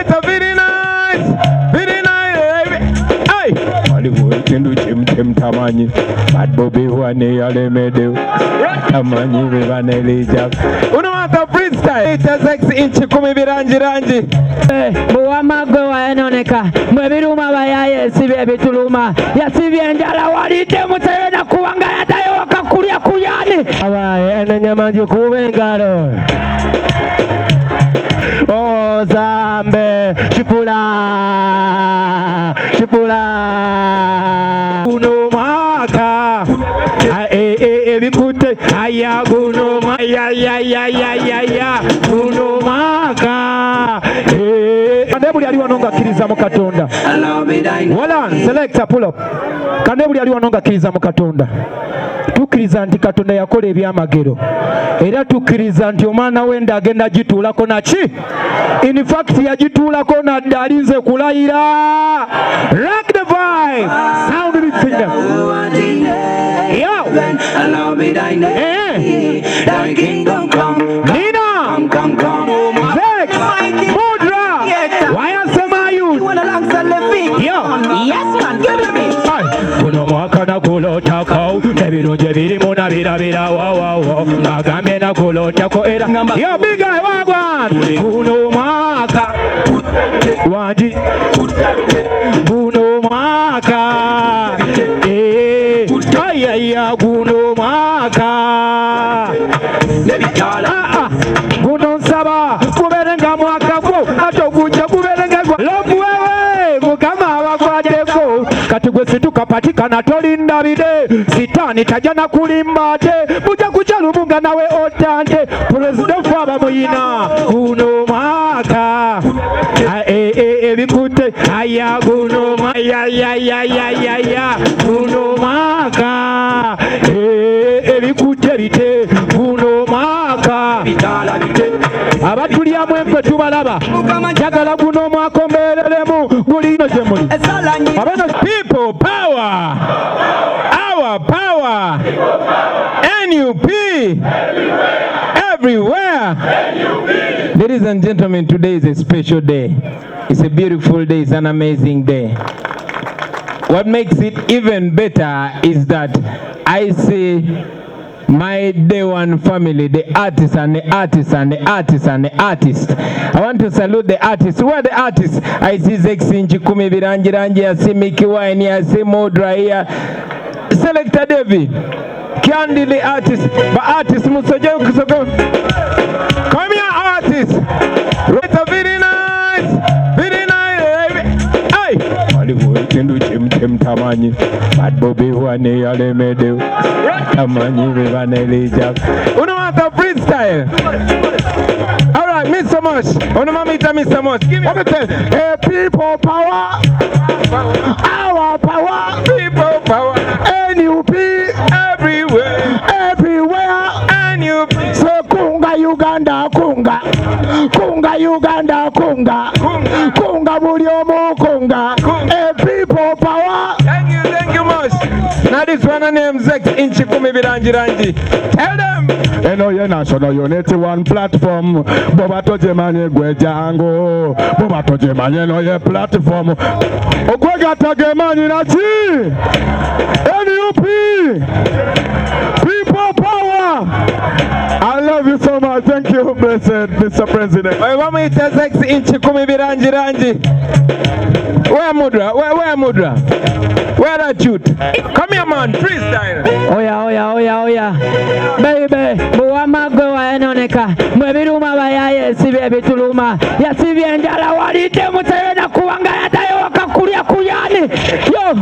Right, very nice. Very nice. Hey. Kindu chim tamanyi. Bad Bobby wane yale medeu. Tamanyi vivane lija. Unawata freestyle. 86 inchi kumi biranji ranji. Buwama gwe waenoneka. Mwebiruma bayaye sibe bituluma. Yasibye njala walite mutayena kuwanga yatayo wakakulia kuyani. Abaye ene nyamanji kubengalo. Oh zambe chipula uno maka ebikute aya guno ya uno maka kanebuli ali wanonga kiriza mu Katonda wala selector pull up kanebuli ali wanonga kiriza mu Katonda tukiriza nti Katonda yakola ebyamagero era tukiriza nti omwana wenda agenda gituulako naki in fact yagituulako nadde alinze kulayira rock the vibe sound the singer yo thy kingdom come Nina Vex Mudra wayasema youth yo yes man give me kuno mwaka na kulotako ebirungi ebirimu nabirabira wawawo nagambe na kulotako era yo big guy wagwan kuno mwaka wanji kuno mwaka ayaya kuno mwaka kuno nsaba kuberenga mwaka gwo atoguja kuberenga gwo lobu wewe mukama abagwadeko kati gwe situkapatikana tolinda bide sitani tajana kulimba te buja kuchalubunga nawe otante president faba muyina kuno mwaka ebikute aya kuno ya kuno mwaka ebikute bite kuno mwaka abatulyamu empe tubalaba jagala guno mwaka ombereremu gulino gyemuli people power our power NUP everywhere. Ladies and gentlemen, today is a special day. It's a beautiful day. It's an amazing day. What makes it even better is that I see my day one family, the artists and the artists and the artists and the artists. I want to salute the artists. Who are the artists? I see Zexinchi Kumi Biranji, I see Mickey Wine, I see Modra here. Selector Devi, Candy the artist, but artists Musojo Kusoko. Come here, artists. Right, very nice, very nice. Hey, Kindu chim tamanyi. Bad Bobby wane yale medeu. Tamanyi vivane lija. Unawata freestyle. All right, Mr. Mosh. Unamamita Mr. Mosh. What it say? Hey, people power. Our power. People power. NUP everywhere. Everywhere. NUP. So kunga Uganda kunga. Kunga Uganda kunga. Kunga bulyomu kunga. Hey, people power. Thank you much. Now this one name Zex Inchi Kumi Biranji Ranji. Tell them. Eno ye national unity one platform. Boba toje manye gwejango. Boba toje manye no ye platform. Ogwega tage manye na chi. NUP. People power. I love you so much. Thank you, blessed Mr. President. I want me to Zex Inchi Kumi Biranji Ranji. Where Mudra? Where Mudra? Where that youth? Come here, man. Freestyle. Oya. Baby, buwama gwe waenoneka. Mwebiruma bayaye sibe bituluma. Yasibye njala walite mutayena kuwanga yatayo wakakulia kuyani. Yo,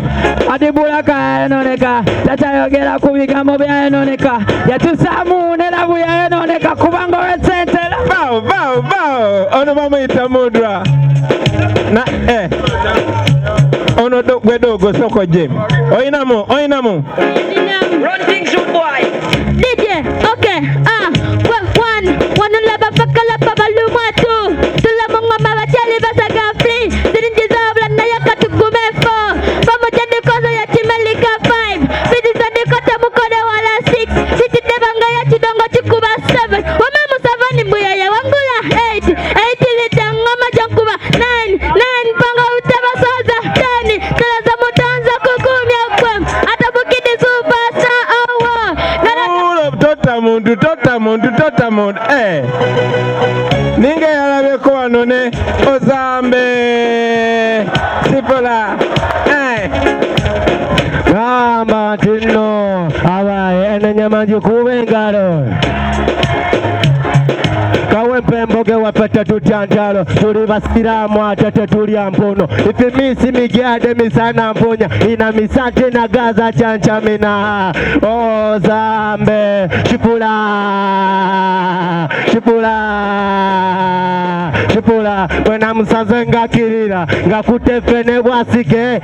adibulaka yaenoneka. Tatayogera kubigambo byaenoneka. Yatusamu nelabu yaenoneka kubango wesentela. Bow. Ono mama itamudra. Na ono dogo soko jem. Oinamo. Run things shoot boy. DJ, okay. One laba fakala babaluma tu. Tula monga mabachali basaga free. Didn't deserve la na yakatu gumefo. Famo jende kozo ya chimelika 5. Bidi sande kota mukode wala 6. Siti debanga ya chidongo chikuba 7. Wama musavani mbuya ya wangula 8. 8 lita ngoma jankuba 9. 9 panga utabasoza 10 telaza mutanza kukumya kwem atabukidi superstar Tota muntu ninge yalabeko wano ne Ozambe Sipula gamba tino abaye enenyamanji kubengalo Kawempemboge wapete tutyanjalo tuli basiramu atete tulya mpono ifimisi migyade misana mponya ina misate na gaza chanchamina Ozambe Shipula wena musaze ngakirira ngakutefene bwasike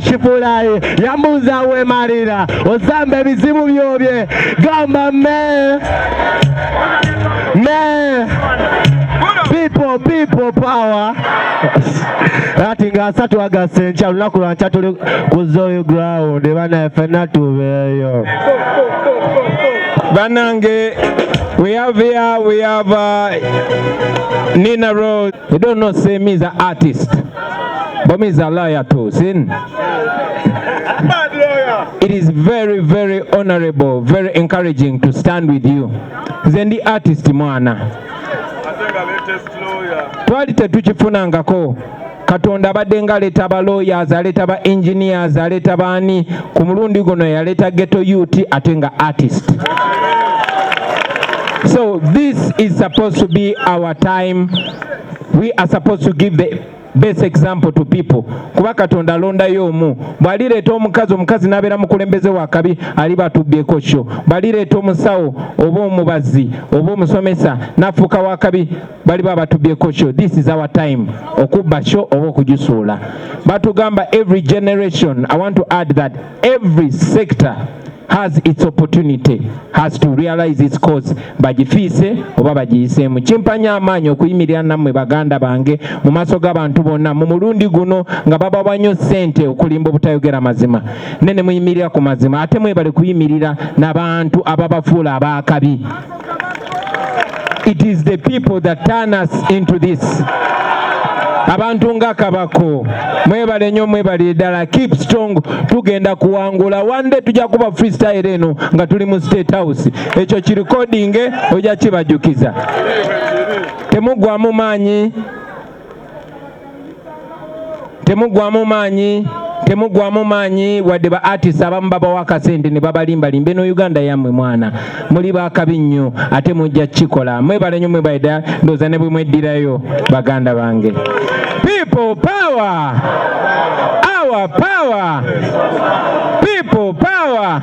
Shipula yamuza we marira Ozambe bizibu byobye gamba me people power ati ngasatu agasencha lunakulancha tuli kuzoyo ground bana fena tubeyo banange. We have Nina Rose. You don't know, say me is an artist, but me is a lawyer too. Sin. It is very, very honorable, very encouraging to stand with you. Zendi artist mwana. Twali tetukifunangako. Katonda abadde ng'aleeta ba lawyers, aleeta ba engineers, aleeta baani ku mulundi guno yaleeta ghetto youth ate nga artist. So this is supposed to be our time. We are supposed to give the best example to people. Kuba Katonda alonda yomu bwalireeta omukazi n'abeera mukulembeze wa kabi aliba atubyeko sho, bwalireeta omusawo oba omubazi oba omusomesa n'afuuka wa kabi baliba batubyeko sho. This is our time okubba sho oba okugisuula. Batugamba every generation. I want to add that every sector has its opportunity, has to realize its cause. Bagifiise oba bagiyiseemu. Kimpanya amaanyi okuyimirira nammwe baganda bange mu maaso g'abantu bonna mu mulundi guno nga babawa nnyo ssente okulimba obutayogera mazima. Nene muyimirira ku mazima ate mwebale kuyimirira n'abantu ababafuula abaakabi. It is the people that turn us into this. Abantu nga Kabako mwebale nnyo mwebale ddala. Keep strong, tugenda kuwangula. One day tujja kuba freestyle eno nga tuli mu State House. Ekyo ki recording ojja kibajjukiza. Temugwamu maanyi wadde ba artists abamu babawa akasente ne babalimbalimba. Eno Uganda yammwe mwana muli baakabi nnyo ate mujja kikola. Mwebale nnyo mwebale ddala. Ndowooza ne bwe mweddirayo baganda bange. People power, our power, people power.